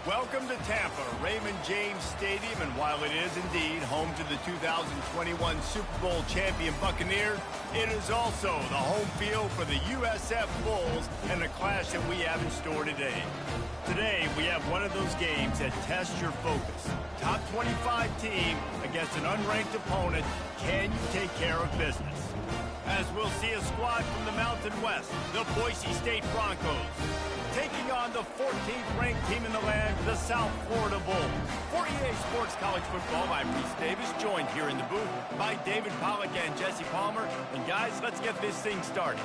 Welcome to Tampa, Raymond James Stadium, and while it is indeed home to the 2021 Super Bowl champion Buccaneers, it is also the home field for the USF Bulls and the clash that we have in store today. Today, we have one of those games that tests your focus. Top 25 team against an unranked opponent. Can you take care of business? As we'll see a squad from the Mountain West, the Boise State Broncos, taking on the 14th ranked team in the land, the South Florida Bulls. For EA Sports College Football, I'm Reese Davis, joined here in the booth by David Pollack and Jesse Palmer. And guys, let's get this thing started.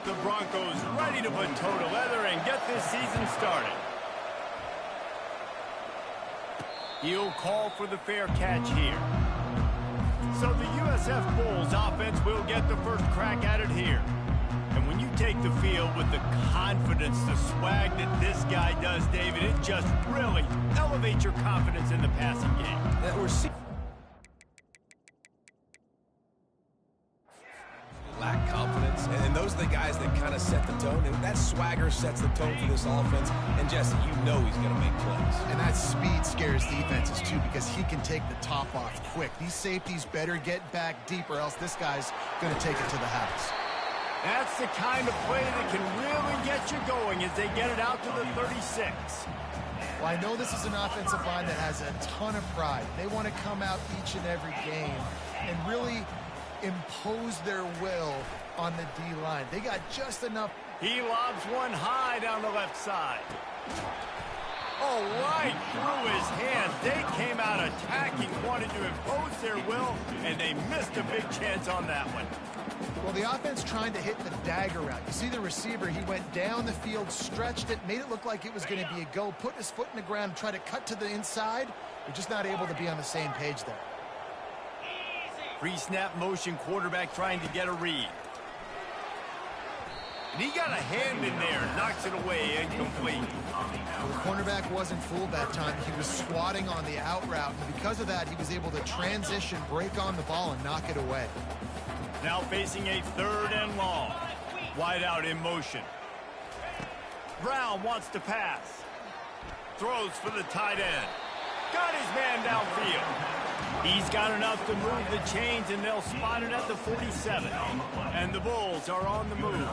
The Broncos ready to put toe to leather and get this season started. He'll call for the fair catch here. So the USF Bulls offense will get the first crack at it here. And when you take the field with the confidence, the swag that this guy does, David, it just really elevates your confidence in the passing game. That we're seeing. Lack confidence, and those are the guys that kind of set the tone, and that swagger sets the tone for this offense. And Jesse, you know he's going to make plays. And that speed scares defenses too, because he can take the top off quick. These safeties better get back deep, or else this guy's going to take it to the house. That's the kind of play that can really get you going as they get it out to the 36. Well, I know this is an offensive line that has a ton of pride. They want to come out each and every game and really impose their will on the D-line. They got just enough. He lobs one high down the left side. Oh, right through his hands. They came out attacking, wanted to impose their will, and they missed a big chance on that one. Well, the offense trying to hit the dagger route. You see the receiver, he went down the field, stretched it, made it look like it was going to be a go, put his foot in the ground, tried to cut to the inside. They're just not able to be on the same page there. Pre-snap motion, quarterback trying to get a read. And he got a hand in there, knocks it away, incomplete. Well, the cornerback wasn't fooled that time. He was squatting on the out route, and because of that, he was able to transition, break on the ball, and knock it away. Now facing a 3rd and long. Wide out in motion. Brown wants to pass. Throws for the tight end. Got his man downfield. He's got enough to move the chains, and they'll spot it at the 47. And the Bulls are on the move.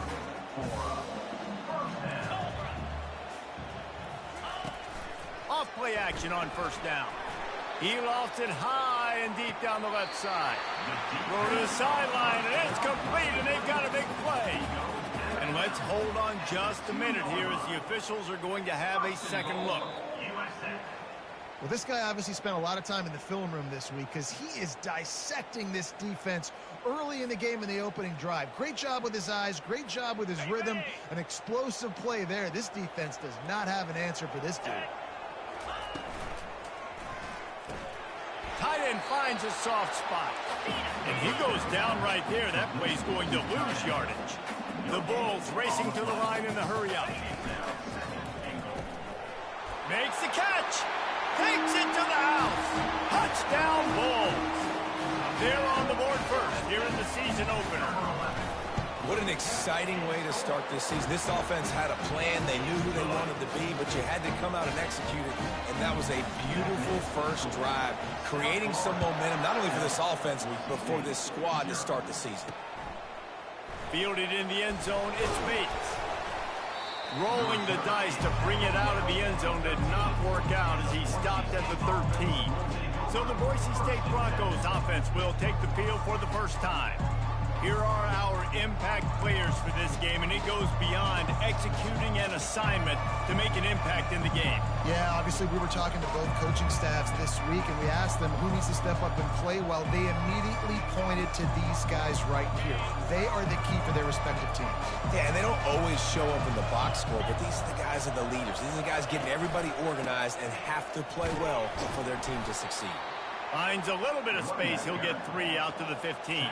Off play action on 1st down. He lofts it high and deep down the left side. Throw to the sideline, and it's complete, and they've got a big play. And let's hold on just a minute here as the officials are going to have a second look. Well, this guy obviously spent a lot of time in the film room this week because he is dissecting this defense early in the game in the opening drive. Great job with his eyes, great job with his rhythm, an explosive play there. This defense does not have an answer for this dude. Tight end finds a soft spot. And he goes down right there. That play's going to lose yardage. The Bulls racing to the line in the hurry up. Makes the catch. Takes it to the house. Touchdown Bulls. They're on the board first here in the season opener. What an exciting way to start this season. This offense had a plan. They knew who they wanted to be, but you had to come out and execute it. And that was a beautiful first drive, creating some momentum, not only for this offense, but for this squad to start the season. Fielded in the end zone, it's Bates. Rolling the dice to bring it out of the end zone did not work out as he stopped at the 13. So the Boise State Broncos offense will take the field for the first time. Here are our impact players for this game, and it goes beyond executing an assignment to make an impact in the game. Yeah, obviously we were talking to both coaching staffs this week, and we asked them who needs to step up and play well. They immediately pointed to these guys right here. They are the key for their respective teams. Yeah, and they don't always show up in the box score, but these are the guys are the leaders. These are the guys getting everybody organized and have to play well for their team to succeed. Finds a little bit of space. He'll get 3 out to the 15.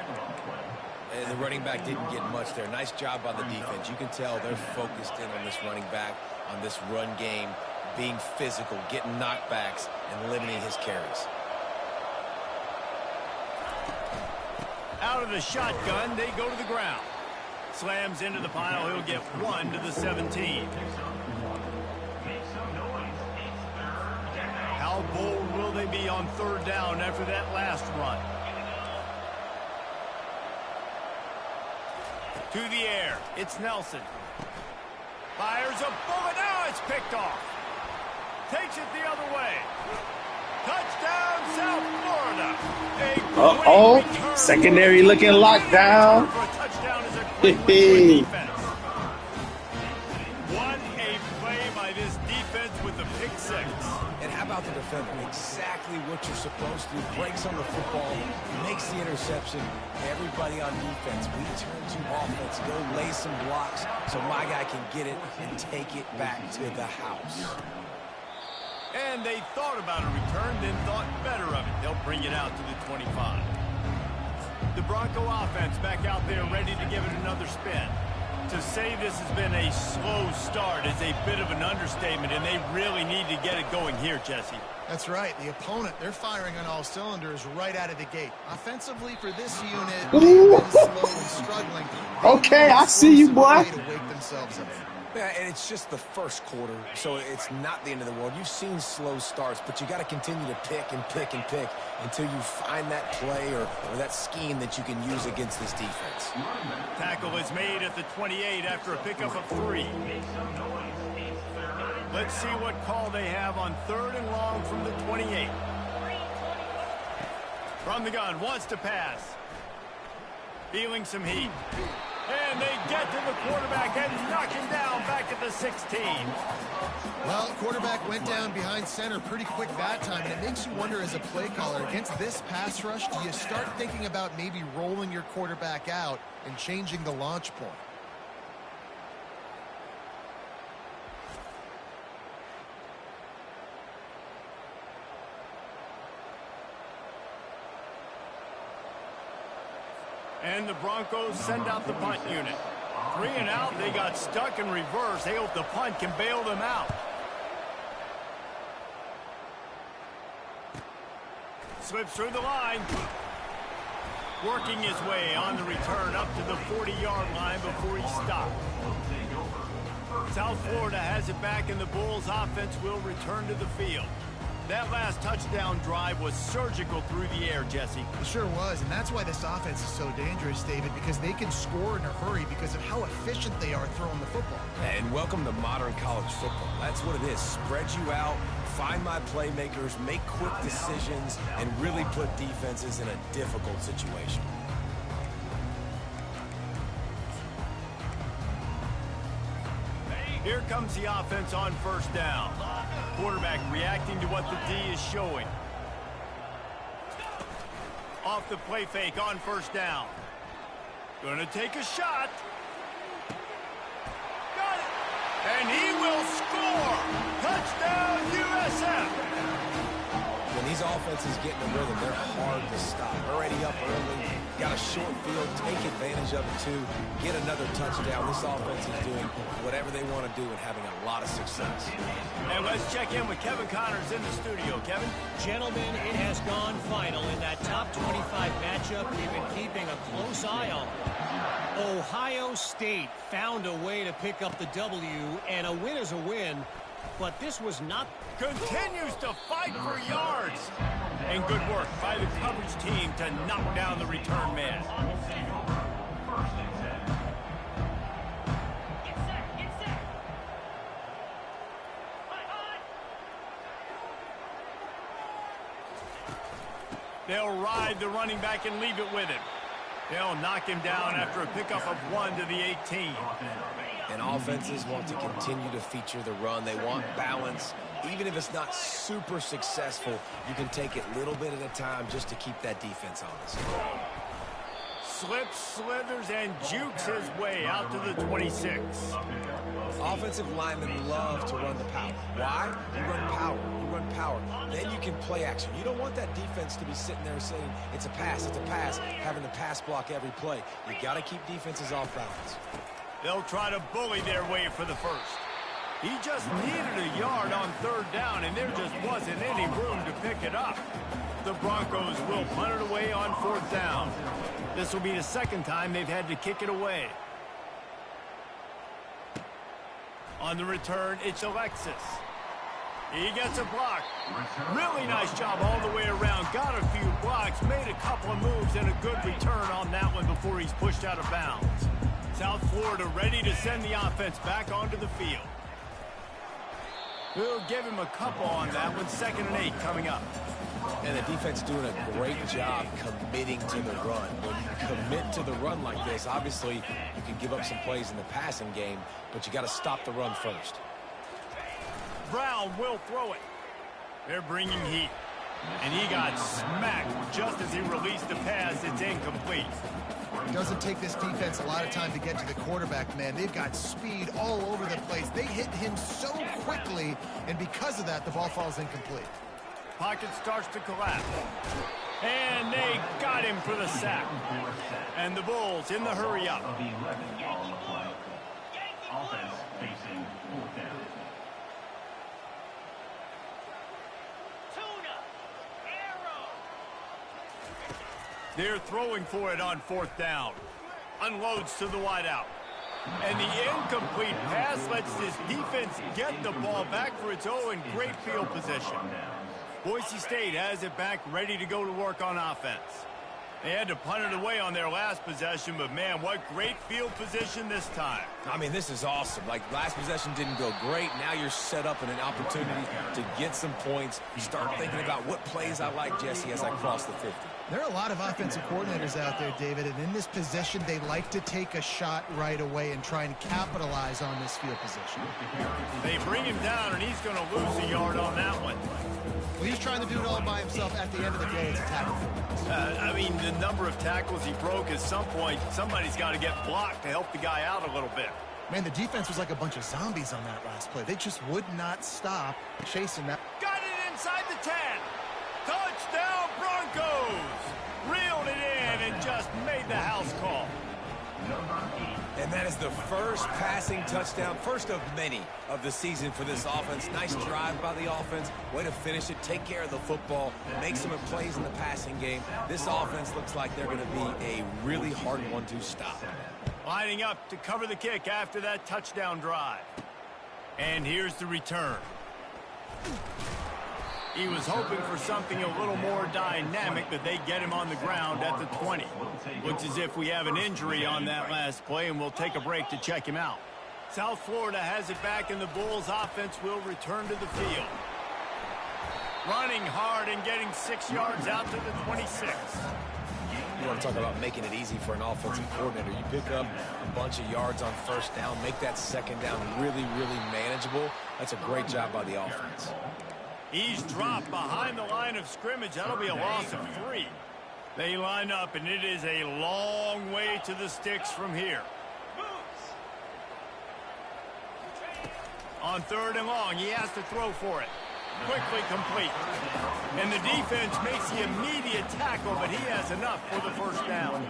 And the running back didn't get much there. Nice job by the defense. You can tell they're focused in on this running back, on this run game, being physical, getting knockbacks, and limiting his carries. Out of the shotgun, they go to the ground. Slams into the pile. He'll get 1 to the 17. be on third down after that last run. To the air, it's Nelson. Fires a bullet, now it's picked off. Takes it the other way. Touchdown, South Florida. Uh-oh, secondary looking locked down. For a touchdown is a great win for defense. What a play by this defense with the pick six. And how about the defender? Exactly what you're supposed to do. Breaks on the football, makes the interception. Everybody on defense, we turn to offense. Go lay some blocks so my guy can get it and take it back to the house. And they thought about a return, then thought better of it. They'll bring it out to the 25. The Bronco offense back out there ready to give it another spin. To say this has been a slow start is a bit of an understatement, and they really need to get it going here, Jesse. That's right. The opponent, they're firing on all cylinders right out of the gate. Offensively for this unit, they've been slow and struggling. Okay, I see you, boy. To wake themselves up. Yeah, and it's just the first quarter, so it's not the end of the world. You've seen slow starts, but you got to continue to pick and pick and pick until you find that play or that scheme that you can use against this defense. Tackle is made at the 28 after a pickup of 3. Let's see what call they have on third and long from the 28. From the gun, wants to pass. Feeling some heat. And they get to the quarterback and knock him down back at the 16. Well, quarterback went down behind center pretty quick that time, and it makes you wonder as a play caller, against this pass rush, do you start thinking about maybe rolling your quarterback out and changing the launch point? And the Broncos send out the punt unit. 3 and out, they got stuck in reverse. They hope the punt can bail them out. Slips through the line. Working his way on the return up to the 40-yard line before he stopped. South Florida has it back, and the Bulls offense will return to the field. That last touchdown drive was surgical through the air, Jesse. It sure was, and that's why this offense is so dangerous, David, because they can score in a hurry because of how efficient they are throwing the football. And welcome to modern college football. That's what it is. Spread you out, find my playmakers, make quick decisions, and really put defenses in a difficult situation. Here comes the offense on first down. Quarterback reacting to what the D is showing. Off the play fake on first down. Gonna take a shot. Got it. And he will score. Touchdown USF. When these offenses get in the rhythm, they're hard to stop. Already up early, got a short field, take advantage of it too, get another touchdown. This offense is doing whatever they want to do and having a lot of success. And let's check in with Kevin Connors in the studio. Kevin? Gentlemen, it has gone final in that top 25 matchup. We've been keeping a close eye on it. Ohio State found a way to pick up the W, and a win is a win, but this was not... Continues to fight for yards. And good work by the coverage team to knock down the return man. They'll ride the running back and leave it with him. They'll knock him down after a pickup of 1 to the 18. And offenses want to continue to feature the run. They want balance. Even if it's not super successful, you can take it little bit at a time just to keep that defense honest. Slips, slithers, and jukes his way out to the 26. Offensive linemen love to run the power. Why? You run power. You run power. Then you can play action. You don't want that defense to be sitting there saying, it's a pass, having to pass block every play. You got to keep defenses off balance. They'll try to bully their way for the first. He just needed a yard on third down, and there just wasn't any room to pick it up. The Broncos will punt it away on fourth down. This will be the second time they've had to kick it away. On the return, it's Alexis. He gets a block. Really nice job all the way around. Got a few blocks, made a couple of moves, and a good return on that one before he's pushed out of bounds. South Florida ready to send the offense back onto the field. We'll give him a couple on that one. 2nd and 8 coming up. And the defense doing a great job committing to the run. When you commit to the run like this, obviously you can give up some plays in the passing game, but you got to stop the run first. Brown will throw it. They're bringing heat. And he got smacked just as he released the pass. It's incomplete. It doesn't take this defense a lot of time to get to the quarterback, man. They've got speed all over the place. They hit him so quickly, and because of that, the ball falls incomplete. Pocket starts to collapse. And they got him for the sack. And the Bulls in the hurry up. Offense facing 4th down. They're throwing for it on 4th down. Unloads to the wideout. And the incomplete pass lets this defense get the ball back for its own great field position. Boise State has it back, ready to go to work on offense. They had to punt it away on their last possession, but man, what great field position this time. I mean, this is awesome. Like, last possession didn't go great. Now you're set up in an opportunity to get some points. Start thinking about what plays I like, Jesse, as I cross the 50. There are a lot of offensive coordinators out there, David, and in this position, they like to take a shot right away and try and capitalize on this field position. They bring him down, and he's going to lose a yard on that one. Well, he's trying to do it all by himself. At the end of the day, it's a tackle. I mean, the number of tackles he broke, at some point, somebody's got to get blocked to help the guy out a little bit. Man, the defense was like a bunch of zombies on that last play. They just would not stop chasing that. Got it inside the 10. Touchdown, Broncos! Reeled it in and just made the house call. And that is the first passing touchdown, first of many of the season for this offense. Nice drive by the offense. Way to finish it, take care of the football, make some plays in the passing game. This offense looks like they're going to be a really hard one to stop. Lining up to cover the kick after that touchdown drive. And here's the return. He was hoping for something a little more dynamic, but they get him on the ground at the 20. Looks as if we have an injury on that last play, and we'll take a break to check him out. South Florida has it back, and the Bulls offense will return to the field. Running hard and getting 6 yards out to the 26. You want to talk about making it easy for an offensive coordinator. You pick up a bunch of yards on 1st down, make that 2nd down really, really manageable. That's a great job by the offense. He's dropped behind the line of scrimmage. That'll be a loss of 3. They line up, and it is a long way to the sticks from here. On 3rd and long, he has to throw for it. Quickly complete. And the defense makes the immediate tackle, but he has enough for the 1st down.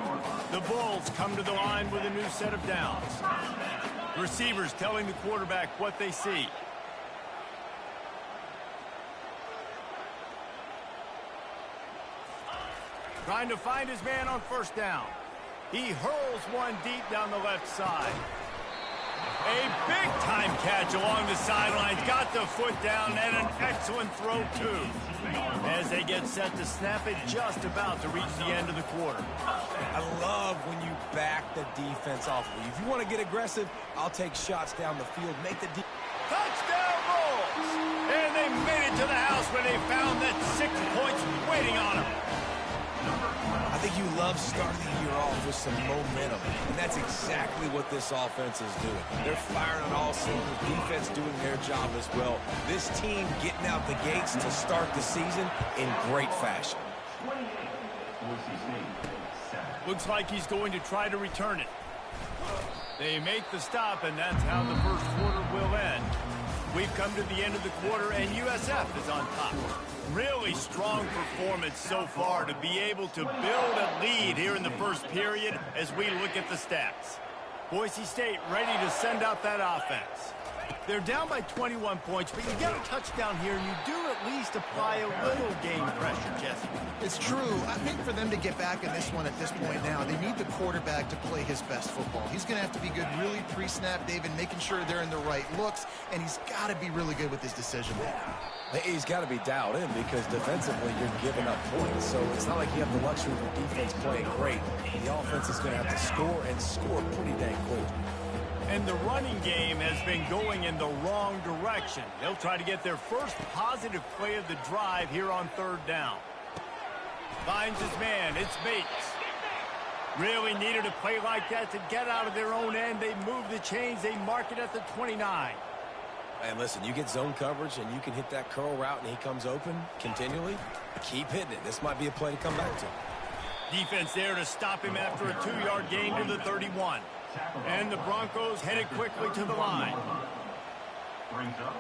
The Bulls come to the line with a new set of downs. Receivers telling the quarterback what they see. Trying to find his man on 1st down. He hurls one deep down the left side. A big-time catch along the sidelines. Got the foot down and an excellent throw, too. As they get set to snap it, just about to reach the end of the quarter. I love when you back the defense off. If you want to get aggressive, I'll take shots down the field. Make the touchdown Bulls! And they made it to the house when they found that 6 points waiting on them. I think you love starting the year off with some momentum, and that's exactly what this offense is doing. They're firing on all cylinders, defense doing their job as well. This team getting out the gates to start the season in great fashion. Looks like he's going to try to return it. They make the stop, and that's how the 1st quarter will end. We've come to the end of the quarter, and USF is on top. Really strong performance so far to be able to build a lead here in the 1st period as we look at the stats. Boise State ready to send out that offense. They're down by 21 points, but you get a touchdown here, and you do at least apply a little game pressure, Jesse. It's true. I think for them to get back in this one at this point now, they need the quarterback to play his best football. He's going to have to be good really pre-snap, David, making sure they're in the right looks, and he's got to be really good with his decision making. He's got to be dialed in because defensively you're giving up points. So it's not like you have the luxury of the defense playing great. The offense is going to have to score and score pretty dang quick. And the running game has been going in the wrong direction. They'll try to get their first positive play of the drive here on third down. Finds his man. It's Bates. Really needed a play like that to get out of their own end. They move the chains. They mark it at the 29. And listen, you get zone coverage and you can hit that curl route and he comes open continually. Keep hitting it. This might be a play to come back to. Defense there to stop him after a 2-yard gain to the 31. And the Broncos headed quickly to the line. Brings up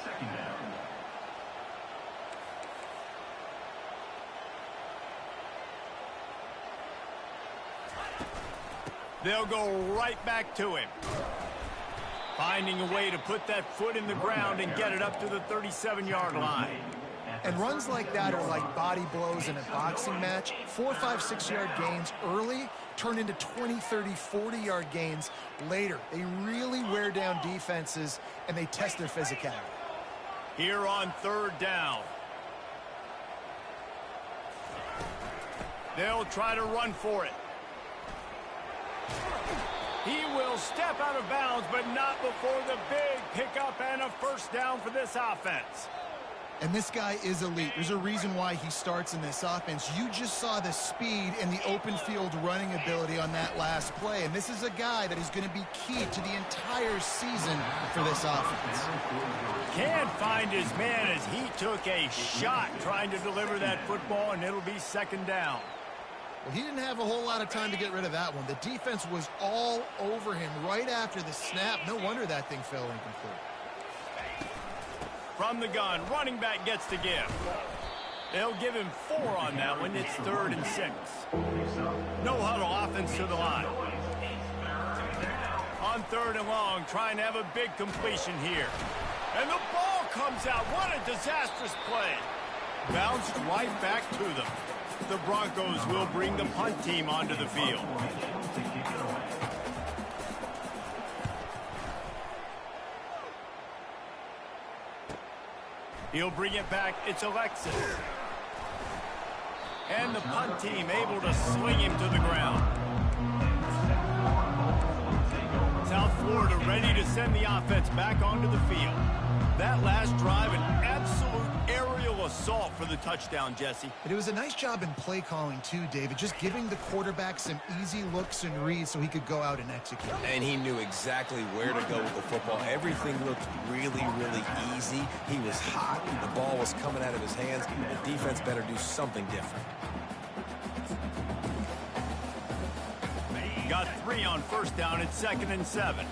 second down. They'll go right back to him. Finding a way to put that foot in the ground and get it up to the 37-yard line. And runs like that are like body blows in a boxing match. 4, 5, 6-yard gains early turn into 20, 30, 40-yard gains later. They really wear down defenses, and they test their physicality. Here on third down. They'll try to run for it. He will step out of bounds, but not before the big pickup and a first down for this offense. And this guy is elite. There's a reason why he starts in this offense. You just saw the speed and the open field running ability on that last play. And this is a guy that is going to be key to the entire season for this offense. Can't find his man as he took a shot trying to deliver that football, and it'll be second down. Well, he didn't have a whole lot of time to get rid of that one. The defense was all over him right after the snap. No wonder that thing fell incomplete. From the gun, running back gets the give. They'll give him 4 on that one. It's 3rd and 6. No huddle offense to the line. On 3rd and long, trying to have a big completion here. And the ball comes out. What a disastrous play. Bounced right back to them. The Broncos will bring the punt team onto the field. He'll bring it back. It's Alexis. And the punt team able to sling him to the ground. South Florida ready to send the offense back onto the field. That last drive, an absolute aerial assault for the touchdown, Jesse. But it was a nice job in play calling too, David, just giving the quarterback some easy looks and reads so he could go out and execute. And he knew exactly where to go with the football. Everything looked really, really easy. He was hot. The ball was coming out of his hands. The defense better do something different. Got 3 on first down. It's 2nd and 7.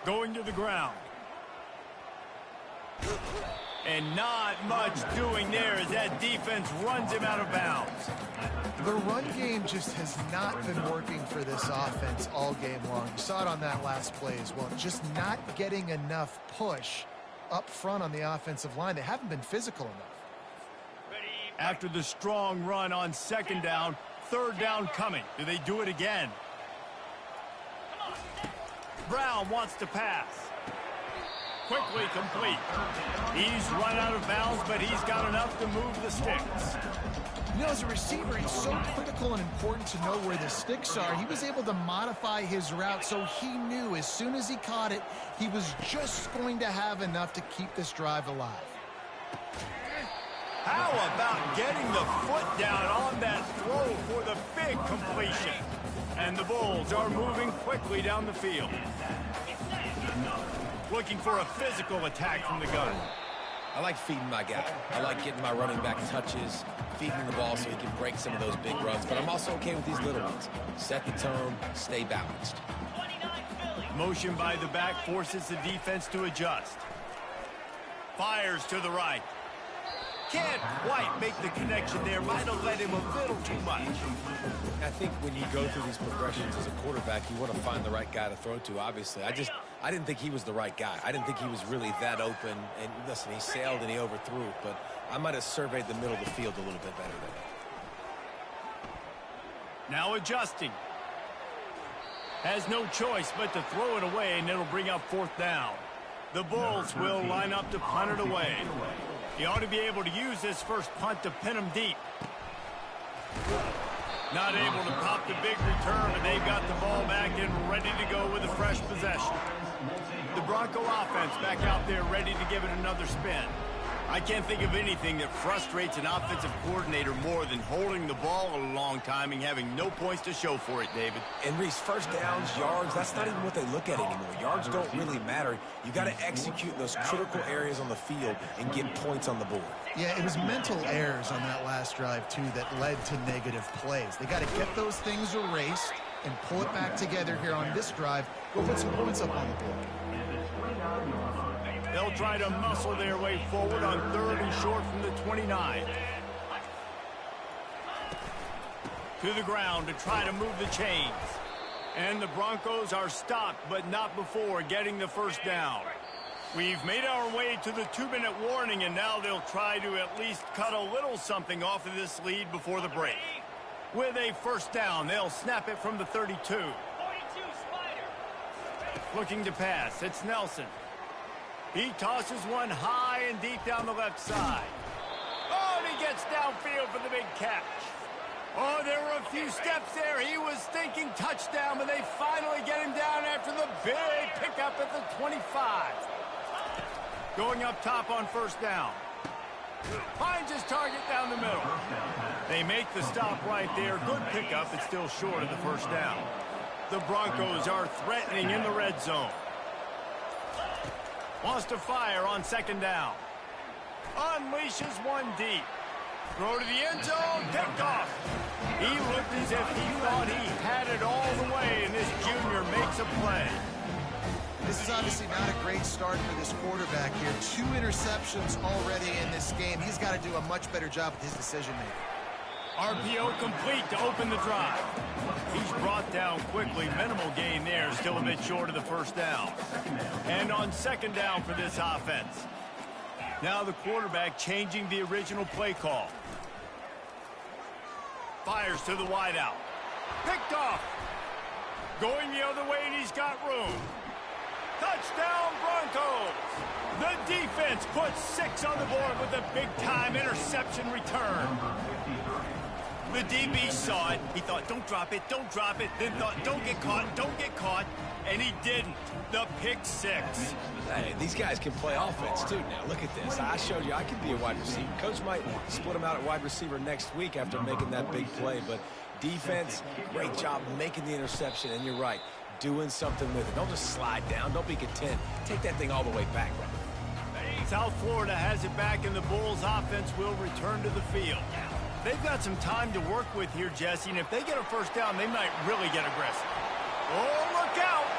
Going to the ground. And not much doing there as that defense runs him out of bounds. The run game just has not been working for this offense all game long. You saw it on that last play as well. Just not getting enough push up front on the offensive line. They haven't been physical enough. After the strong run on 2nd down, 3rd down coming. Do they do it again? Brown wants to pass. Quickly complete. He's run out of bounds, but he's got enough to move the sticks. You know, as a receiver, he's so critical and important to know where the sticks are. He was able to modify his route so he knew as soon as he caught it, he was just going to have enough to keep this drive alive. How about getting the foot down on that throw for the big completion? And the Bulls are moving quickly down the field. Looking for a physical attack from the gun. I like feeding my guy. I like getting my running back touches, feeding the ball so he can break some of those big runs. But I'm also okay with these little ones. Set the tone, stay balanced. Motion by the back forces the defense to adjust. Fires to the right. can't quite make the connection there. Might have led him a little too much. I think when you go through these progressions as a quarterback, you want to find the right guy to throw to, obviously. I didn't think he was the right guy. I didn't think he was really that open. And listen, he sailed and he overthrew it, but I might have surveyed the middle of the field a little bit better than that. Now adjusting. Has no choice but to throw it away, and it'll bring up 4th down. The Bulls will line up to punt it away. He ought to be able to use this first punt to pin him deep. Not able to pop the big return, but they've got the ball back and ready to go with a fresh possession. The Bronco offense back out there ready to give it another spin. I can't think of anything that frustrates an offensive coordinator more than holding the ball a long time and having no points to show for it, David. And Reese, first downs, yards, that's not even what they look at anymore. Yards don't really matter. You got to execute those critical areas on the field and get points on the board. Yeah, it was mental errors on that last drive, too, that led to negative plays. They got to get those things erased and pull it back together here on this drive. Go put some points up on the board. They'll try to muscle their way forward on 3rd and short from the 29. To the ground to try to move the chains. And the Broncos are stopped, but not before getting the first down. We've made our way to the 2-minute warning, and now they'll try to at least cut a little something off of this lead before the break. With a first down, they'll snap it from the 32. Looking to pass, it's Nelson. He tosses one high and deep down the left side. Oh, and he gets downfield for the big catch. Oh, there were a few steps there. He was thinking touchdown, but they finally get him down after the big pickup at the 25. Going up top on first down. Finds his target down the middle. They make the stop right there. Good pickup, but still short of the first down. The Broncos are threatening in the red zone. Wants to fire on 2nd down. Unleashes one deep. Throw to the end zone. Picked off. He looked as if he thought he had it all the way, and this junior makes a play. This is obviously not a great start for this quarterback here. 2 interceptions already in this game. He's got to do a much better job with his decision-making. RPO complete to open the drive. He's brought down quickly. Minimal gain there. Still a bit short of the first down. And on 2nd down for this offense. Now the quarterback changing the original play call. Fires to the wideout. Picked off. Going the other way, and he's got room. Touchdown, Broncos. The defense puts 6 on the board with a big-time interception return. The DB saw it. He thought, don't drop it, don't drop it. Then thought, don't get caught, and he didn't. The pick 6. Hey, these guys can play offense, too. Now, look at this. I showed you I can be a wide receiver. Coach might split him out at wide receiver next week after making that big play. But defense, great job making the interception. And you're right, doing something with it. Don't just slide down. Don't be content. Take that thing all the way back, brother. South Florida has it back, and the Bulls offense will return to the field. They've got some time to work with here, Jesse, and if they get a first down, they might really get aggressive. Oh, look out!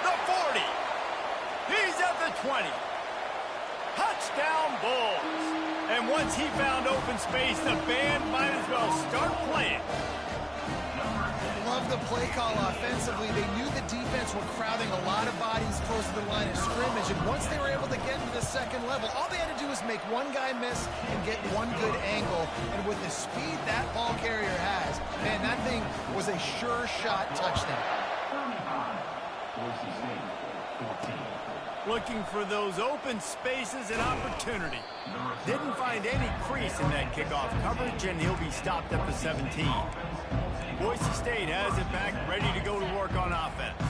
The 40. He's at the 20. Touchdown, Bulls. And once he found open space, the band might as well start playing. Love the play call offensively. They knew the defense were crowding a lot of bodies close to the line of scrimmage, and once they were able to get to the 2nd level, all they had to do was make one guy miss and get one good angle. And with the speed that ball carrier has, man, that thing was a sure shot touchdown. Looking for those open spaces and opportunity. Didn't find any crease in that kickoff coverage, and he'll be stopped at the 17. Boise State has it back, ready to go to work on offense.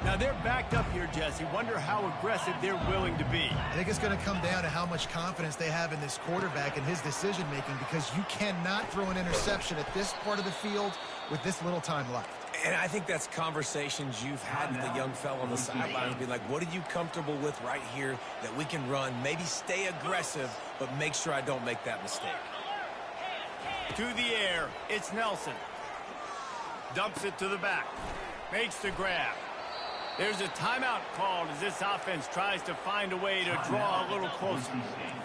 Now they're backed up here, Jesse. Wonder how aggressive they're willing to be. I think it's going to come down to how much confidence they have in this quarterback and his decision-making, because you cannot throw an interception at this part of the field with this little time left. And I think that's conversations you've had with the young fellow on the sidelines. Be like, what are you comfortable with right here that we can run? Maybe stay aggressive, but make sure I don't make that mistake. To the air, it's Nelson. Dumps it to the back. Makes the grab. There's a timeout called as this offense tries to find a way to draw a little closer.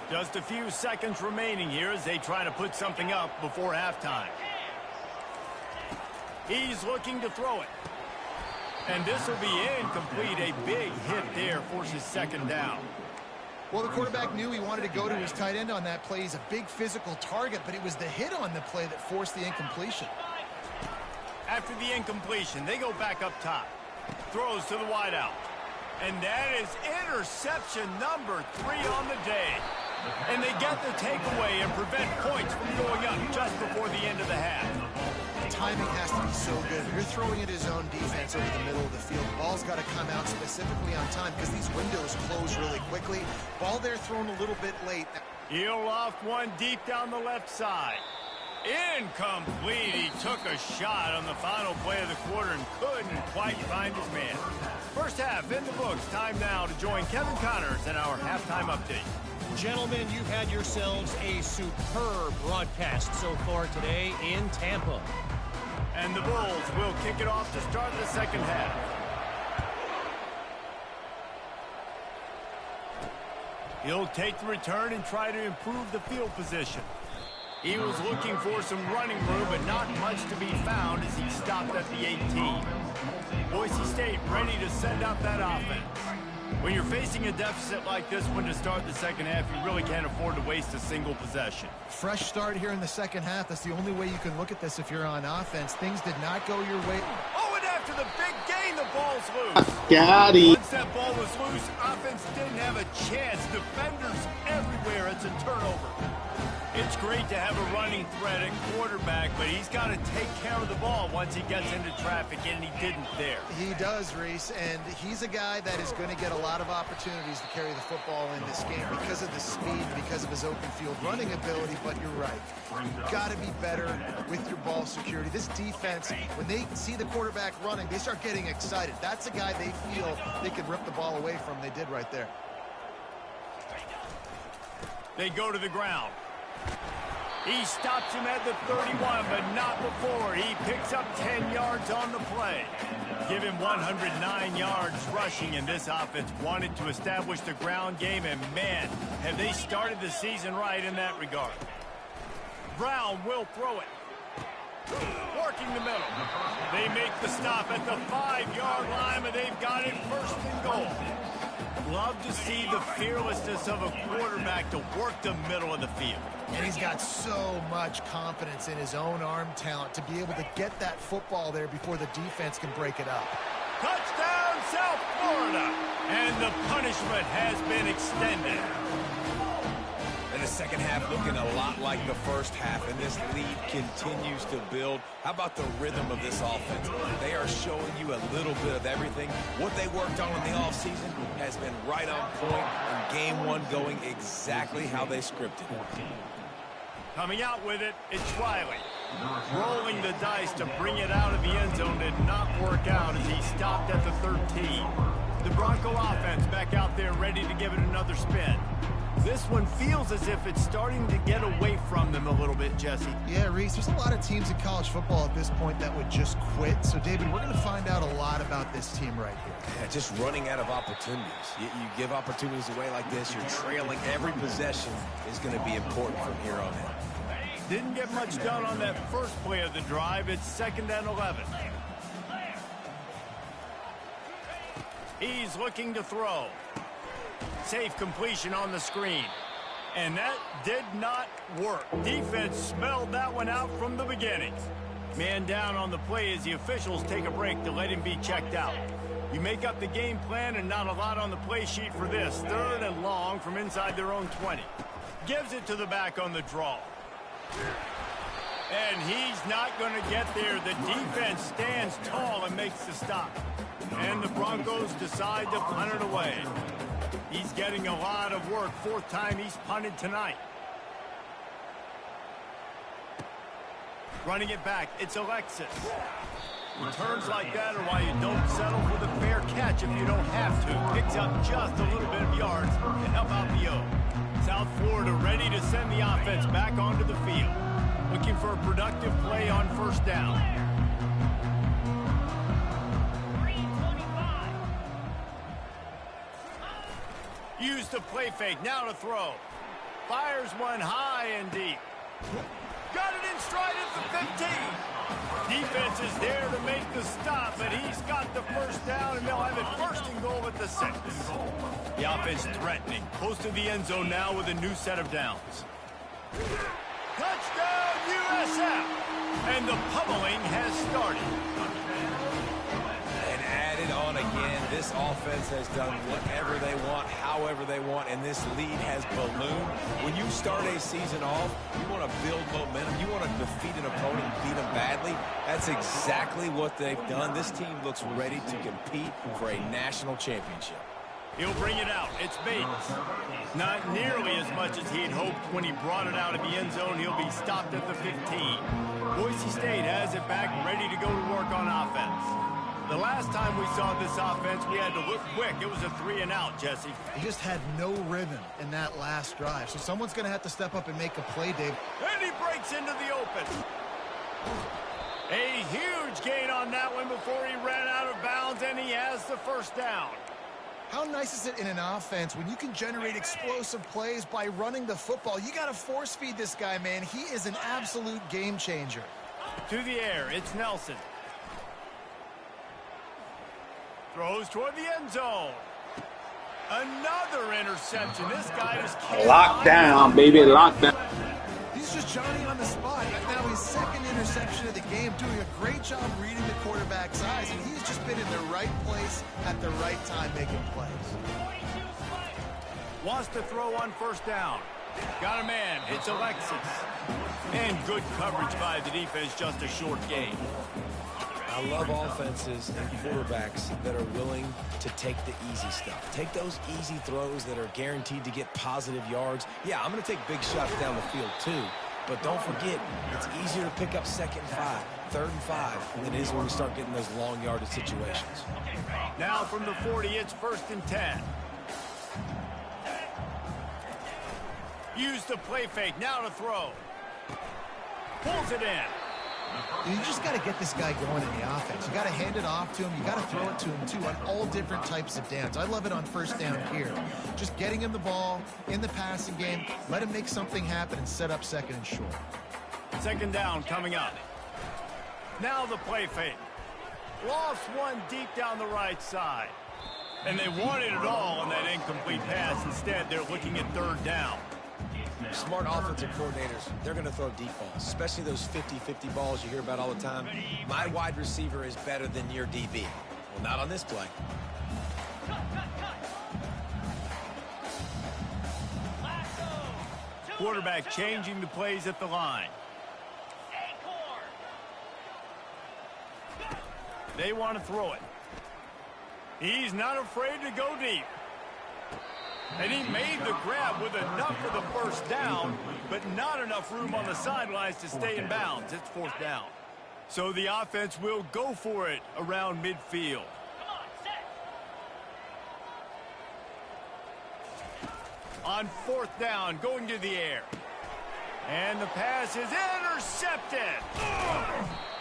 Just a few seconds remaining here as they try to put something up before halftime. He's looking to throw it. And this will be incomplete. A big hit there forces second down. Well, the quarterback knew he wanted to go to his tight end on that play. He's a big physical target, but it was the hit on the play that forced the incompletion. After the incompletion, they go back up top. Throws to the wideout. And that is interception number 3 on the day. And they get the takeaway and prevent points from going up just before the end of the half. The timing has to be so good. You're throwing at his own defense over the middle of the field. The ball's got to come out specifically on time because these windows close really quickly. Ball there thrown a little bit late. He'll loft one deep down the left side. Incomplete. He took a shot on the final play of the quarter and couldn't quite find his man. First half in the books. Time now to join Kevin Connors in our halftime update. Gentlemen, you've had yourselves a superb broadcast so far today in Tampa. And the Bulls will kick it off to start the second half. He'll take the return and try to improve the field position. He was looking for some running room, but not much to be found as he stopped at the 18. Boise State ready to send out that offense. When you're facing a deficit like this one to start the second half, you really can't afford to waste a single possession. Fresh start here in the second half. That's the only way you can look at this if you're on offense. Things did not go your way. Oh, and after the big gain, the ball's loose. Got it. Once that ball was loose, offense didn't have a chance. Defenders everywhere. It's a turnover. It's great to have a running threat at quarterback, but he's got to take care of the ball once he gets into traffic, and he didn't there. He does, Reese, and he's a guy that is going to get a lot of opportunities to carry the football in this game because of the speed, because of his open field running ability, but you're right. You've got to be better with your ball security. This defense, when they see the quarterback running, they start getting excited. That's a guy they feel they could rip the ball away from. They did right there. They go to the ground. He stops him at the 31, but not before. He picks up 10 yards on the play. Give him 109 yards rushing, and this offense wanted to establish the ground game, and man, have they started the season right in that regard. Brown will throw it. Working the middle. They make the stop at the 5-yard line, but they've got it first and goal. Love to see the fearlessness of a quarterback to work the middle of the field. And he's got so much confidence in his own arm talent to be able to get that football there before the defense can break it up. Touchdown, South Florida! And the punishment has been extended. And the second half looking a lot like the first half, and this lead continues to build. How about the rhythm of this offense? They are showing you a little bit of everything. What they worked on in the offseason has been right on point, and game one going exactly how they scripted. Coming out with it, it's Riley. Rolling the dice to bring it out of the end zone did not work out as he stopped at the 13. The Bronco offense back out there ready to give it another spin. This one feels as if it's starting to get away from them a little bit, Jesse. Yeah, Reese, there's a lot of teams in college football at this point that would just quit. So, David, we're going to find out a lot about this team right here. Yeah, just running out of opportunities. You give opportunities away like this, you're trailing. Every possession is going to be important from here on in. Didn't get much done on that first play of the drive. It's 2nd and 11. He's looking to throw. Safe completion on the screen. And that did not work. Defense smelled that one out from the beginning. Man down on the play as the officials take a break to let him be checked out. You make up the game plan and not a lot on the play sheet for this. 3rd and long from inside their own 20. Gives it to the back on the draw. And he's not going to get there. The defense stands tall and makes the stop. And the Broncos decide to punt it away. He's getting a lot of work. 4th time he's punted tonight. Running it back, it's Alexis. Returns like that are why you don't settle for the fair catch if you don't have to. Picks up just a little bit of yards to help out the O. South Florida ready to send the offense back onto the field. Looking for a productive play on 1st down. Use the play fake, now to throw. Fires one high and deep. Got it in stride at the 15. Defense is there to make the stop, but he's got the first down, and they'll have it first and goal at the 6. The offense threatening. Close to the end zone now with a new set of downs. Touchdown, USF! And the pummeling has started. And added on again, this offense has done whatever they want, however they want, and this lead has ballooned. When you start a season off, you want to build momentum. You want to defeat an opponent and beat them badly. That's exactly what they've done. This team looks ready to compete for a national championship. He'll bring it out. It's Bates. Not nearly as much as he had hoped when he brought it out of the end zone. He'll be stopped at the 15. Boise State has it back, ready to go to work on offense. The last time we saw this offense, we had to look quick. It was a 3-and-out, Jesse. He just had no rhythm in that last drive. So someone's going to have to step up and make a play, Dave. And he breaks into the open. A huge gain on that one before he ran out of bounds, and he has the first down. How nice is it in an offense when you can generate explosive plays by running the football? You got to force feed this guy, man. He is an absolute game changer. To the air, it's Nelson. Throws toward the end zone. Another interception. This guy just can't. Lockdown, baby, lockdown. He's just Johnny on the spot. Now his second interception of the game, doing a great job reading the quarterback's eyes, and he's just been in the right place at the right time making plays. Wants to throw on first down. Got a man. It's Alexis. And good coverage by the defense, just a short gain. I love offenses and quarterbacks that are willing to take the easy stuff. Take those easy throws that are guaranteed to get positive yards. Yeah, I'm going to take big shots down the field too, but don't forget, it's easier to pick up 2nd and 5, 3rd and 5 than it is when we start getting those long yardage situations. Now from the 40, it's 1st and 10. Use the play fake, now to throw. Pulls it in. You just got to get this guy going in the offense. You got to hand it off to him. You got to throw it to him, too, on all different types of downs. I love it on first down here. Just getting him the ball in the passing game, let him make something happen and set up 2nd and short. 2nd down coming up. Now the play fake. Lost one deep down the right side. And they wanted it all on that incomplete pass. Instead, they're looking at 3rd down. Smart offensive coordinators, they're going to throw deep balls, especially those 50-50 balls you hear about all the time. My wide receiver is better than your DB. Well, not on this play. Quarterback changing the plays at the line. They want to throw it. He's not afraid to go deep. And he made the grab with enough for the first down, but not enough room on the sidelines to stay in bounds. It's 4th down. So the offense will go for it around midfield. On 4th down, going to the air. And the pass is intercepted.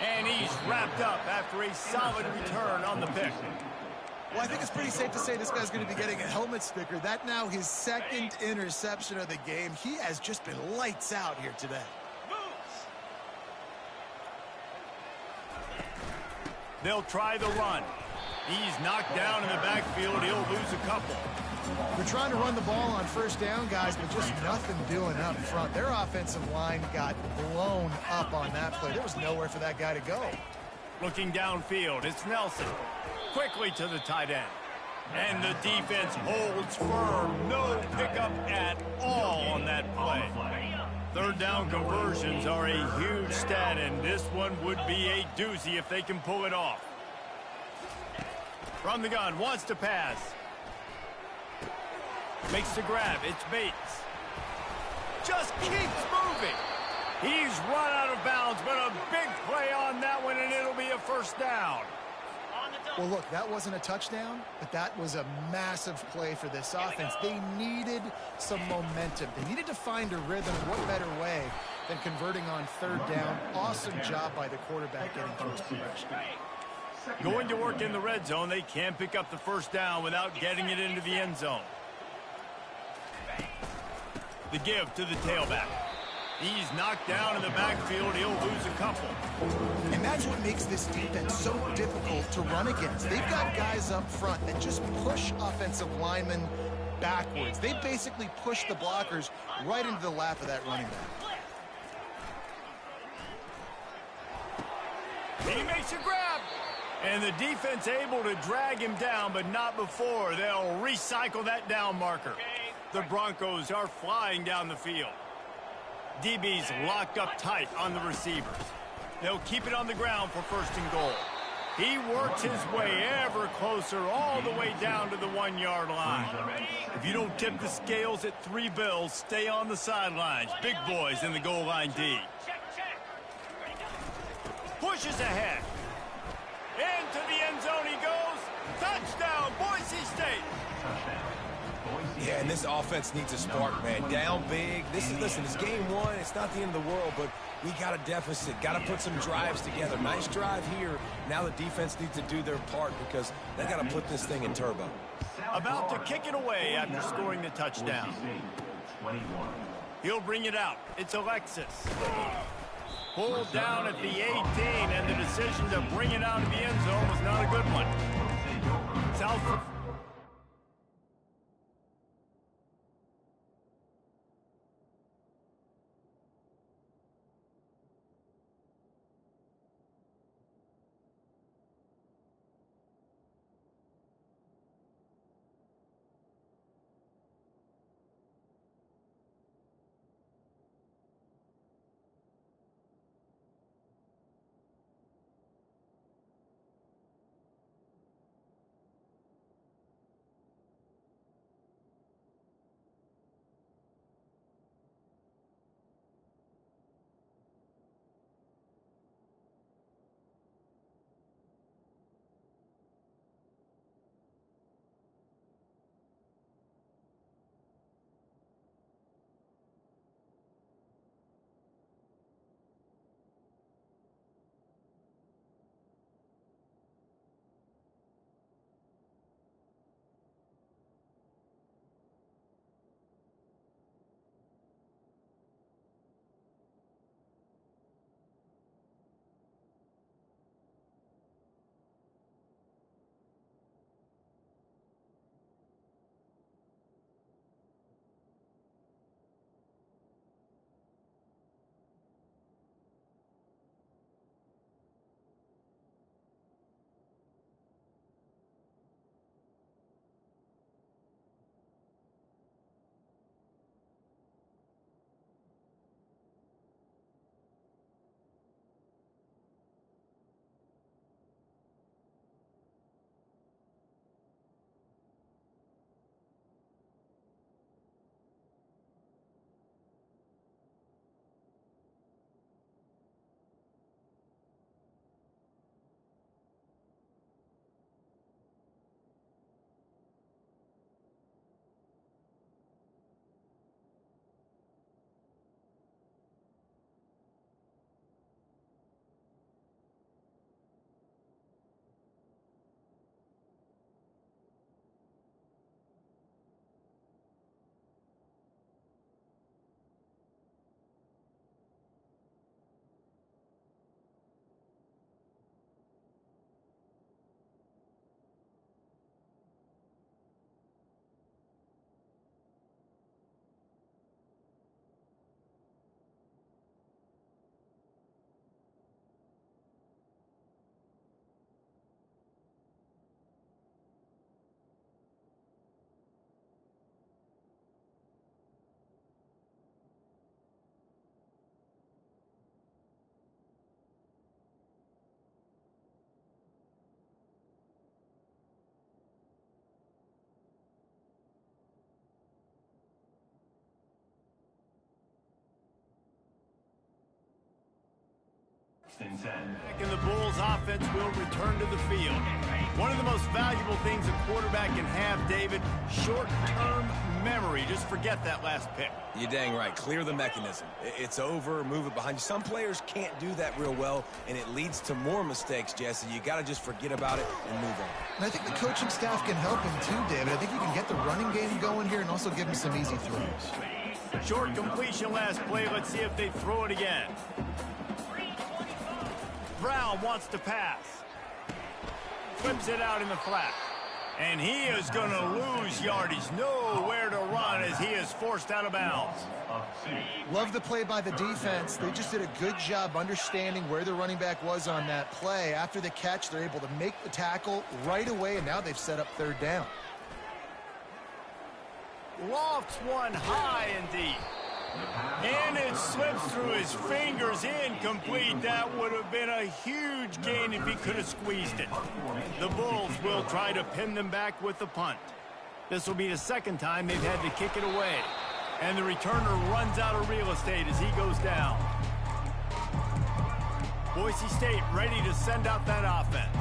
And he's wrapped up after a solid return on the pick. Well, I think it's pretty safe to say this guy's going to be getting a helmet sticker. That now his 2nd interception of the game. He has just been lights out here today. They'll try the run. He's knocked down in the backfield. He'll lose a couple. They're trying to run the ball on first down, guys, but just nothing doing up front. Their offensive line got blown up on that play. There was nowhere for that guy to go. Looking downfield, it's Nelson. Quickly to the tight end. And the defense holds firm. No pickup at all on that play. 3rd down conversions are a huge stat, and this one would be a doozy if they can pull it off. From the gun, wants to pass. Makes the grab. It's Bates. Just keeps moving. He's run out of bounds, but a big play on that one, and it'll be a 1st down. Well, look, that wasn't a touchdown, but that was a massive play for this offense. They needed some momentum. They needed to find a rhythm. What better way than converting on 3rd down? Awesome job by the quarterback getting through his progression. Going to work in the red zone. They can't pick up the 1st down without getting it into the end zone. The give to the tailback. He's knocked down in the backfield. He'll lose a couple. And that's what makes this defense so difficult to run against. They've got guys up front that just push offensive linemen backwards. They basically push the blockers right into the lap of that running back. He makes a grab. And the defense able to drag him down, but not before. They'll recycle that down marker. The Broncos are flying down the field. DB's locked up tight on the receivers. They'll keep it on the ground for 1st and goal. He works his way ever closer all the way down to the 1-yard line. If you don't tip the scales at 3 bills, stay on the sidelines. Big boys in the goal line D. Pushes ahead. Into the end zone he goes. Touchdown, Boise State. Yeah, and this offense needs a spark, man. Down big. Listen, it's game 1. It's not the end of the world, but we got a deficit. Got to put some drives together. Nice drive here. Now the defense needs to do their part because they got to put this thing in turbo. About to kick it away after scoring the touchdown. He'll bring it out. It's Alexis. Pulled down at the 18, and the decision to bring it out of the end zone was not a good one. South. And the Bulls offense will return to the field. One of the most valuable things a quarterback can have, David, short-term memory. Just forget that last pick. You're dang right. Clear the mechanism. It's over. Move it behind you. Some players can't do that real well, and it leads to more mistakes, Jesse. You got to just forget about it and move on. And I think the coaching staff can help him too, David. I think you can get the running game going here and also give him some easy throws. Short completion last play. Let's see if they throw it again. Brown wants to pass. Flips it out in the flat. And he is going to lose yardage. Nowhere to run as he is forced out of bounds. Love the play by the defense. They just did a good job understanding where the running back was on that play. After the catch, they're able to make the tackle right away, and now they've set up third down. Lofts one high and deep. And it slips through his fingers, incomplete. That would have been a huge gain if he could have squeezed it. The Bulls will try to pin them back with the punt. This will be the second time they've had to kick it away. And the returner runs out of real estate as he goes down. Boise State ready to send out that offense.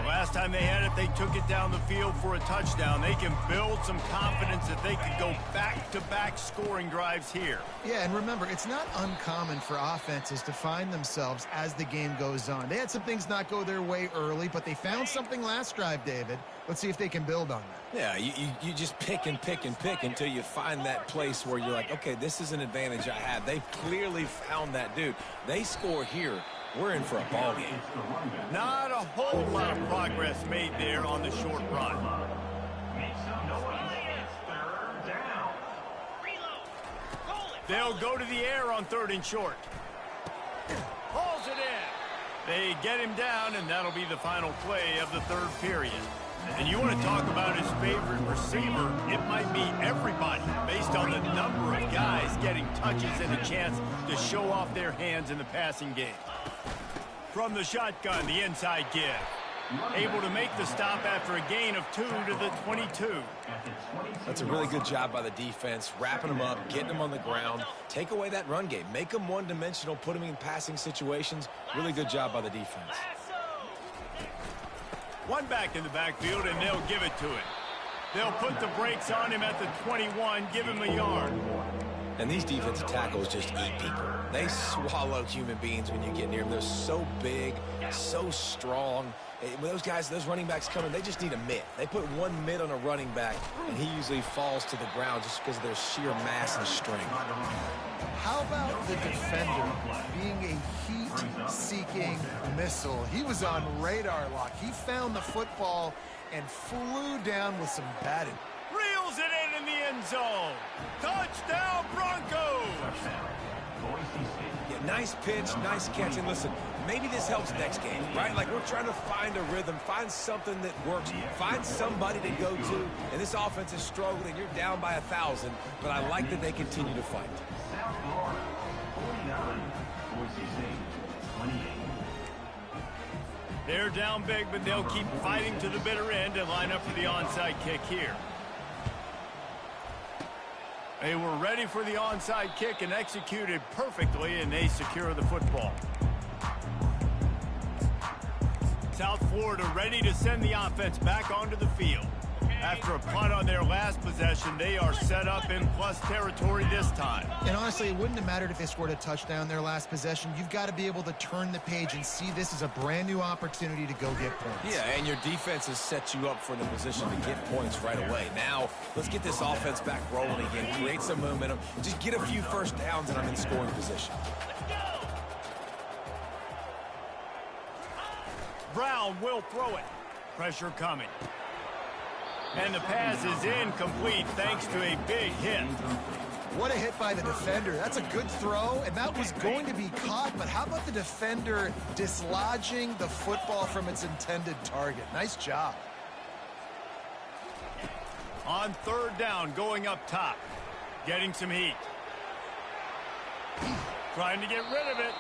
The last time they had it, they took it down the field for a touchdown. They can build some confidence that they could go back-to-back scoring drives here. Yeah, and remember, it's not uncommon for offenses to find themselves as the game goes on. They had some things not go their way early, but they found something last drive, David. Let's see if they can build on that. Yeah, you just pick and pick and pick until you find that place where you're like, okay, this is an advantage I have. They've clearly found that dude. They score here. We're in for a ball game. Not a whole lot of progress made there on the short run. They'll go to the air on 3rd and short. Hauls it in. They get him down, and that'll be the final play of the 3rd period. And you want to talk about his favorite receiver, it might be everybody based on the number of guys getting touches and a chance to show off their hands in the passing game. From the shotgun, the inside give. Able to make the stop after a gain of 2 to the 22. That's a really good job by the defense, wrapping them up, getting them on the ground. Take away that run game. Make them one-dimensional, put them in passing situations. Really good job by the defense. One back in the backfield, and they'll give it to him. They'll put the brakes on him at the 21, give him a yard. And these defensive tackles just eat people. They swallow human beings when you get near them. They're so big, so strong. When those guys, those running backs come in, they just need a mitt. They put one mitt on a running back, and he usually falls to the ground just because of their sheer mass and strength. How about the defender being a heat-seeking missile? He was on radar lock. He found the football and flew down with some batting. Reels it in the end zone. Touchdown, Broncos! Yeah, nice pitch, nice catch. And listen, maybe this helps next game, right? Like, we're trying to find a rhythm, find something that works, find somebody to go to. And this offense is struggling. You're down by 1,000, but I like that they continue to fight. South Florida, 49. Boise State, 28. They're down big, but they'll keep fighting to the bitter end and line up for the onside kick here. They were ready for the onside kick and executed perfectly, and they secure the football. South Florida ready to send the offense back onto the field. After a punt on their last possession, they are set up in plus territory this time. And honestly, it wouldn't have mattered if they scored a touchdown their last possession. You've got to be able to turn the page and see this as a brand new opportunity to go get points. Yeah, and your defense has set you up for the position to get points right away. Now, let's get this offense back rolling again, create some momentum, just get a few first downs, and I'm in scoring position. Brown will throw it. Pressure coming. And the pass is incomplete thanks to a big hit. What a hit by the defender. That's a good throw, and that was going to be caught, but how about the defender dislodging the football from its intended target? Nice job. On 3rd down, going up top. Getting some heat. Trying to get rid of it.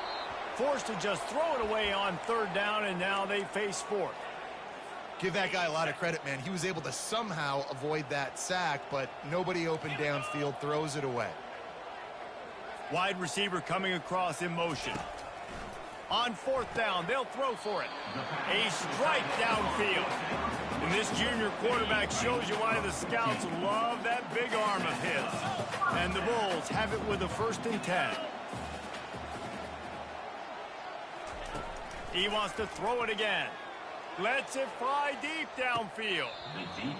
Forced to just throw it away on 3rd down, and now they face 4th. Give that guy a lot of credit, man. He was able to somehow avoid that sack, but nobody open downfield, throws it away. Wide receiver coming across in motion. On 4th down, they'll throw for it. A strike downfield. And And this junior quarterback shows you why the scouts love that big arm of his. And the Bulls have it with a 1st and 10. He wants to throw it again. Lets it fly deep downfield.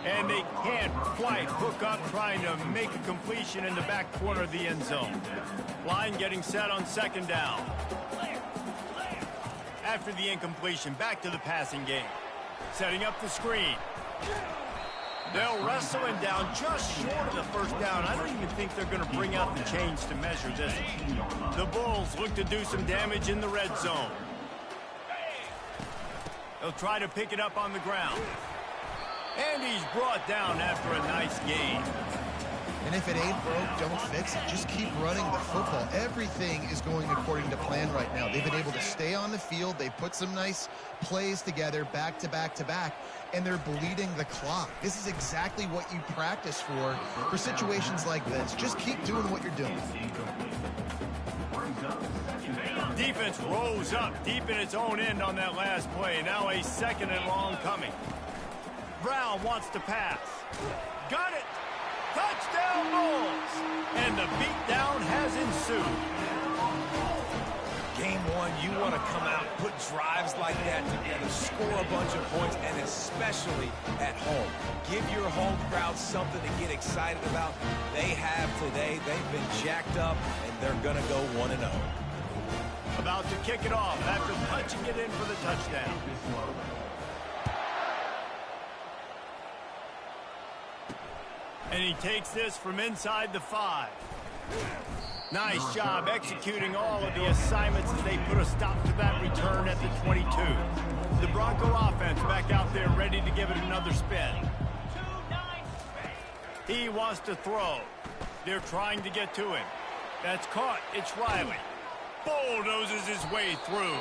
And they can't quite hook up trying to make a completion in the back corner of the end zone. Line getting set on 2nd down. After the incompletion, back to the passing game. Setting up the screen. They'll wrestle him down just short of the 1st down. I don't even think they're going to bring out the chains to measure this. The Bulls look to do some damage in the red zone. They'll try to pick it up on the ground. And he's brought down after a nice gain. And if it ain't broke, don't fix it. Just keep running the football. Everything is going according to plan right now. They've been able to stay on the field. They put some nice plays together back to back to back, and they're bleeding the clock. This is exactly what you practice for situations like this. Just keep doing what you're doing. Defense rose up deep in its own end on that last play. Now a 2nd and long coming. Brown wants to pass. Got it! Touchdown Bulls! And the beatdown has ensued. Game 1, you want to come out, put drives like that together, score a bunch of points, and especially at home. Give your home crowd something to get excited about. They have today. They've been jacked up, and they're going to go 1-0. About to kick it off after punching it in for the touchdown. And he takes this from inside the 5. Nice job executing all of the assignments as they put a stop to that return at the 22. The Bronco offense back out there ready to give it another spin. He wants to throw. They're trying to get to him. That's caught. It's Riley. Bulldozes his way through.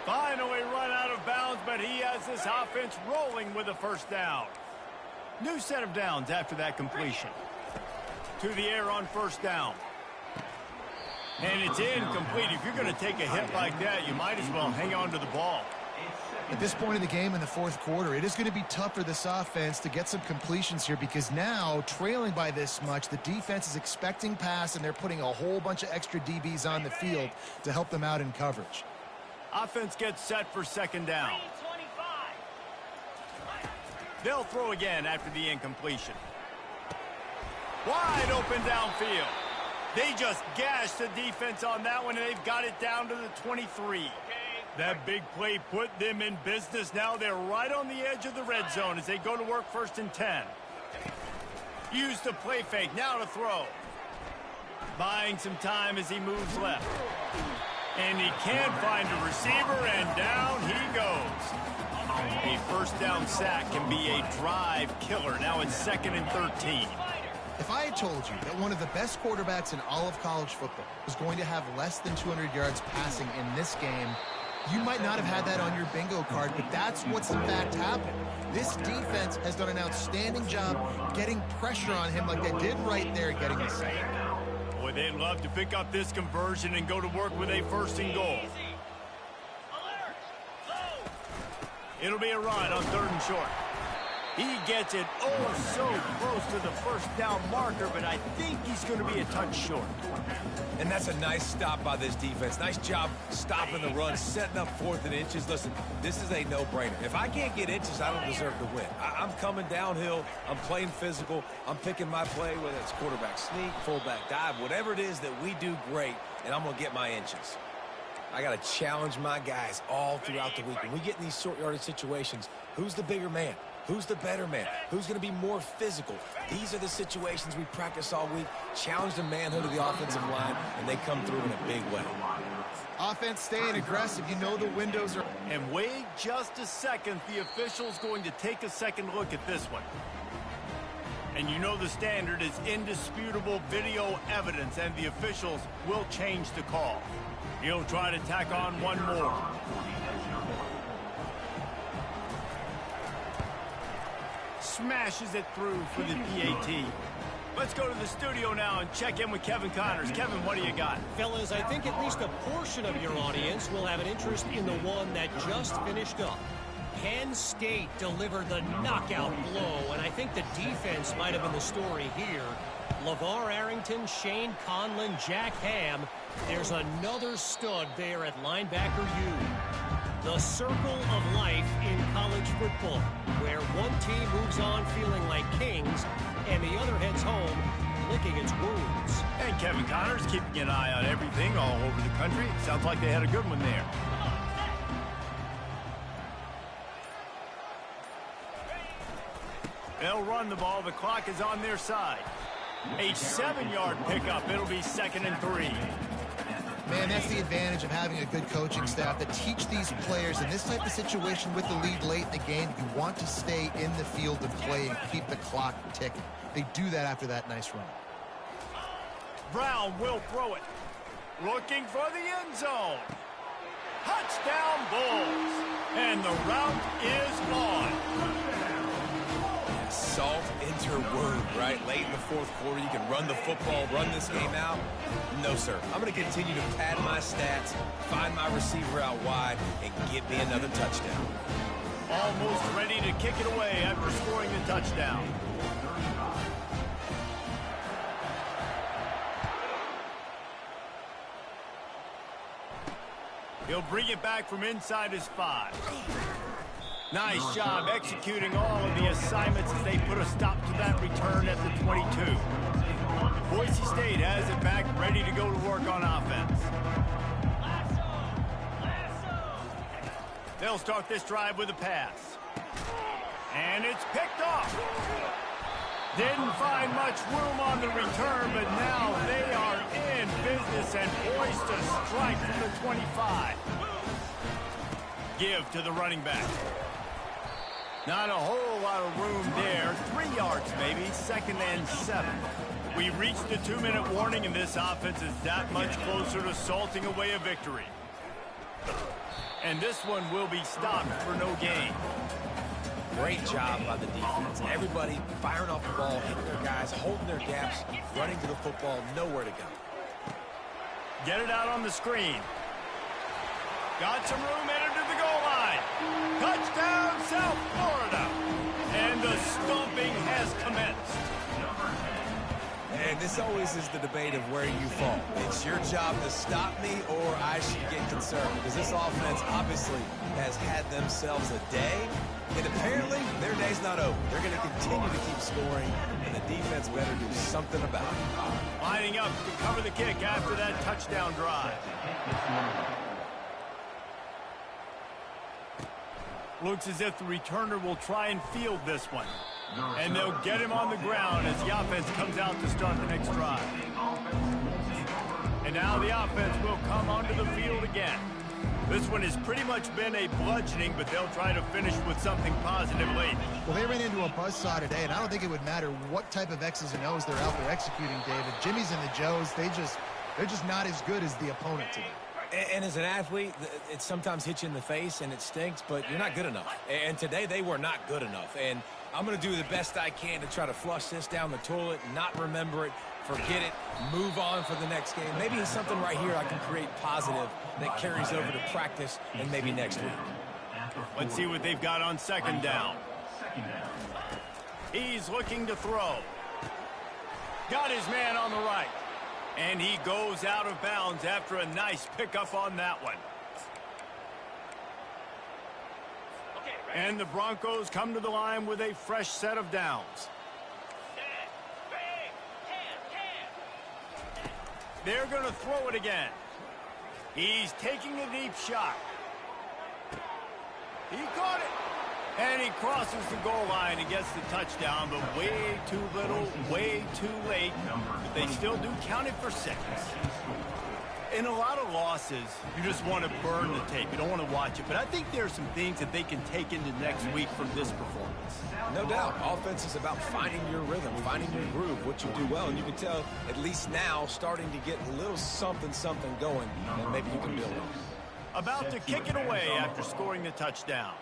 Finally run out of bounds, but he has this offense rolling with a 1st down. New set of downs after that completion. To the air on 1st down. And it's incomplete. If you're going to take a hit like that, you might as well hang on to the ball. At this point of the game in the 4th quarter, it is going to be tough for this offense to get some completions here because now, trailing by this much, the defense is expecting pass, and they're putting a whole bunch of extra DBs on the field to help them out in coverage. Offense gets set for 2nd down. They'll throw again after the incompletion. Wide open downfield. They just gashed the defense on that one, and they've got it down to the 23. That big play put them in business. Now they're right on the edge of the red zone as they go to work 1st and 10. Use the play fake. Now to throw. Buying some time as he moves left. And he can't find a receiver, and down he goes. A 1st down sack can be a drive killer. Now it's 2nd and 13. If I had told you that one of the best quarterbacks in all of college football was going to have less than 200 yards passing in this game, you might not have had that on your bingo card, but that's what's in fact happened. This defense has done an outstanding job getting pressure on him like they did right there, getting the sack. Boy, they'd love to pick up this conversion and go to work with a 1st and goal. It'll be a run on 3rd and short. He gets it oh so close to the 1st down marker, but I think he's going to be a touch short. And that's a nice stop by this defense. Nice job stopping the run, setting up 4th and inches. Listen, this is a no-brainer. If I can't get inches, I don't deserve to win. I'm coming downhill. I'm playing physical. I'm picking my play, whether it's quarterback sneak, fullback dive, whatever it is that we do great, and I'm going to get my inches. I got to challenge my guys all throughout the week. When we get in these short yardage situations, who's the bigger man? Who's the better man? Who's going to be more physical? These are the situations we practice all week. Challenge the manhood of the offensive line, and they come through in a big way. Offense staying aggressive. You know the windows are... And wait just a second. The official's going to take a second look at this one. And you know the standard is indisputable video evidence, and the officials will change the call. He'll try to tack on one more. Smashes it through for the PAT. Let's go to the studio now and check in with Kevin Connors. Kevin, what do you got? Fellas, I think at least a portion of your audience will have an interest in the one that just finished up. Penn State delivered the knockout blow, and I think the defense might have been the story here. LeVar Arrington, Shane Conlon, Jack Ham. There's another stud there at linebacker U. The circle of life in college football, where one team moves on feeling like kings, and the other heads home licking its wounds. And Kevin Connors keeping an eye on everything all over the country. Sounds like they had a good one there. They'll run the ball. The clock is on their side. A 7-yard pickup. It'll be 2nd and 3. Man, that's the advantage of having a good coaching staff that teach these players in this type of situation with the lead late in the game. You want to stay in the field and play and keep the clock ticking. They do that after that nice run. Brown will throw it. Looking for the end zone. Touchdown Bulls. And the route is on. Salt enter word, right? Late in the fourth quarter, you can run the football, run this game out. No, sir. I'm going to continue to pad my stats, find my receiver out wide, and get me another touchdown. Almost ready to kick it away after scoring the touchdown. He'll bring it back from inside his 5. Nice job executing all of the assignments as they put a stop to that return at the 22. Boise State has it back, ready to go to work on offense. They'll start this drive with a pass. And it's picked off. Didn't find much room on the return, but now they are in business and poised to strike from the 25. Give to the running back. Not a whole lot of room there. 3 yards maybe, 2nd and 7. We reached the 2-minute warning, and this offense is that much closer to salting away a victory. And this one will be stopped for no gain. Great job by the defense. Everybody firing off the ball, hitting their guys, holding their gaps, running to the football, nowhere to go. Get it out on the screen. Got some room, entered to the goal line. Touchdown, South Florida. And the stomping has commenced. And this always is the debate of where you fall. It's your job to stop me, or I should get concerned. Because this offense obviously has had themselves a day. And apparently, their day's not over. They're going to continue to keep scoring, and the defense better do something about it. Lining up to cover the kick after that touchdown drive. Looks as if the returner will try and field this one. And they'll get him on the ground as the offense comes out to start the next drive. And now the offense will come onto the field again. This one has pretty much been a bludgeoning, but they'll try to finish with something positive late. Well, they ran into a buzzsaw today, and I don't think it would matter what type of X's and O's they're out there executing, David. Jimmy's and the Joes, they're just not as good as the opponent today. And as an athlete, it sometimes hits you in the face and it stinks, but you're not good enough. And today they were not good enough. And I'm going to do the best I can to try to flush this down the toilet, not remember it, forget it, move on for the next game. Maybe it's something right here I can create positive that carries over to practice and maybe next week. Let's see what they've got on 2nd down. He's looking to throw. Got his man on the right. And he goes out of bounds after a nice pickup on that one. And the Broncos come to the line with a fresh set of downs. They're going to throw it again. He's taking a deep shot. He caught it. And he crosses the goal line and gets the touchdown, but way too little, way too late. But they still do count it for 6. In a lot of losses, you just want to burn the tape. You don't want to watch it. But I think there are some things that they can take into next week from this performance. No doubt. Offense is about finding your rhythm, finding your groove, what you do well. And you can tell, at least now, starting to get a little something going, and maybe you can build it. About to kick it away after scoring the touchdown.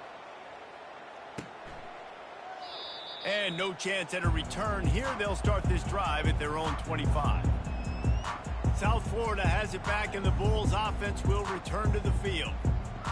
And no chance at a return here. They'll start this drive at their own 25. South Florida has it back, and the Bulls offense will return to the field.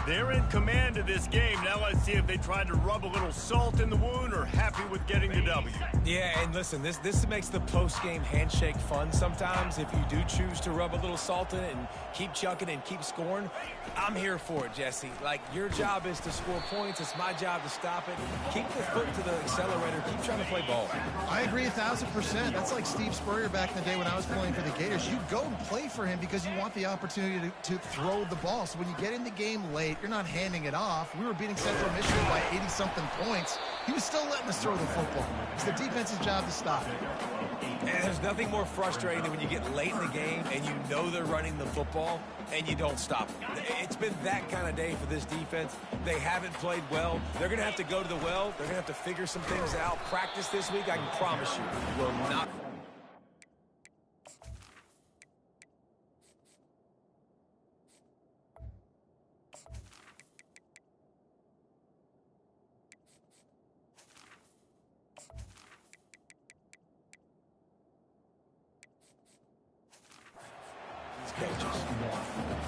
They're in command of this game. Now let's see if they try to rub a little salt in the wound or happy with getting the W. Yeah, and listen, this makes the post-game handshake fun sometimes. If you do choose to rub a little salt in it and keep chucking and keep scoring, I'm here for it, Jesse. Like, your job is to score points. It's my job to stop it. Keep the foot to the accelerator. Keep trying to play ball. I agree 1,000%. That's like Steve Spurrier back in the day when I was playing for the Gators. You go and play for him because you want the opportunity to throw the ball. So when you get in the game late, you're not handing it off. We were beating Central Michigan by 80-something points. He was still letting us throw the football. It's the defense's job to stop it. And there's nothing more frustrating than when you get late in the game and you know they're running the football and you don't stop it. It's been that kind of day for this defense. They haven't played well. They're going to have to go to the well. They're going to have to figure some things out. Practice this week, I can promise you, will not.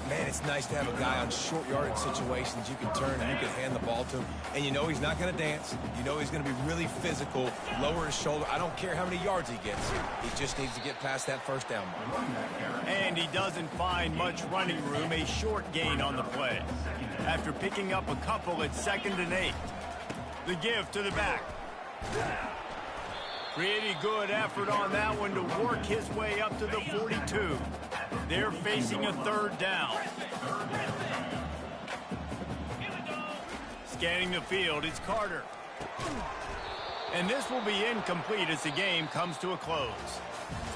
Man, it's nice to have a guy on short yardage situations. You can turn and you can hand the ball to him. And you know he's not going to dance. You know he's going to be really physical, lower his shoulder. I don't care how many yards he gets. He just needs to get past that first down mark. And he doesn't find much running room, a short gain on the play. After picking up a couple at 2nd and 8. The give to the back. Pretty good effort on that one to work his way up to the 42. They're facing a 3rd down. Scanning the field, it's Carter. And this will be incomplete as the game comes to a close.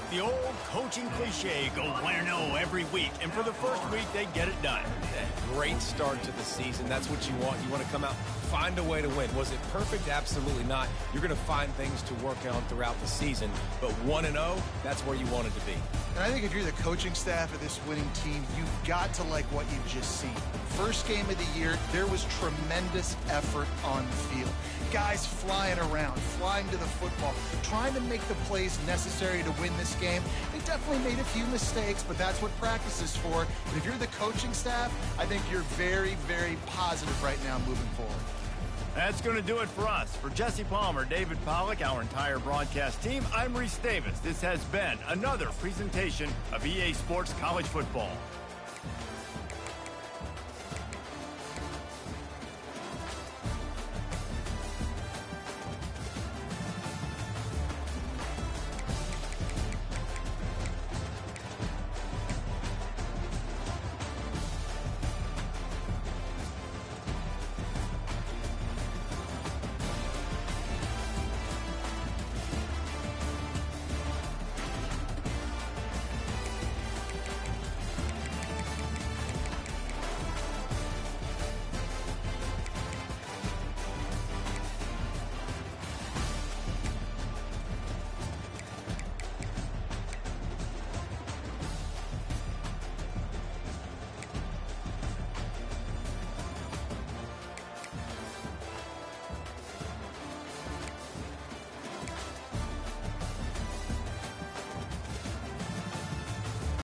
The old coaching cliche, go win-0 every week. And for the first week, they get it done. Great start to the season. That's what you want. You want to come out, find a way to win. Was it perfect? Absolutely not. You're going to find things to work on throughout the season. But 1-0, that's where you want it to be. And I think if you're the coaching staff of this winning team, you've got to like what you've just seen. First game of the year, there was tremendous effort on the field. Guys flying around, flying to the football, trying to make the plays necessary to win this game. They definitely made a few mistakes, but that's what practice is for. And if you're the coaching staff, I think you're very, very positive right now moving forward. That's going to do it for us. For Jesse Palmer, David Pollack, our entire broadcast team, I'm Reese Davis. This has been another presentation of EA Sports College Football.